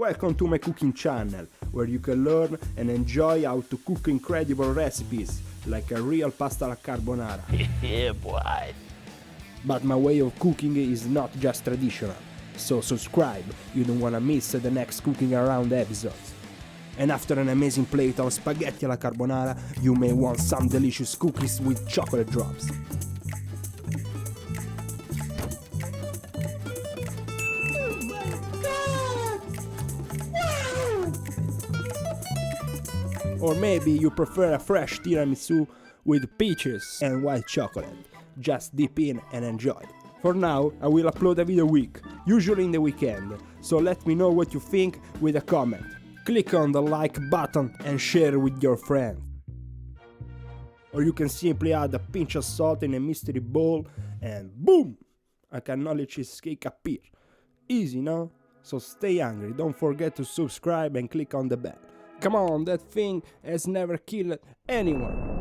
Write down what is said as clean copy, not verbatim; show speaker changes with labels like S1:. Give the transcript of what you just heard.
S1: Welcome to my cooking channel, where you can learn and enjoy how to cook incredible recipes, like a real pasta alla carbonara.
S2: Yeah, boy.
S1: But my way of cooking is not just traditional, so subscribe, you don't wanna miss the next Cooking Around episodes. And after an amazing plate of spaghetti alla carbonara, you may want some delicious cookies with chocolate drops. Or maybe you prefer a fresh tiramisu with peaches and white chocolate. Just dip in and enjoy. For now, I will upload a video a week, usually in the weekend, so let me know what you think with a comment. Click on the like button and share with your friends. Or you can simply add a pinch of salt in a mystery bowl and boom! A cannoli cheesecake appear. Easy, no? So stay hungry, don't forget to subscribe and click on the bell. Come on, that thing has never killed anyone.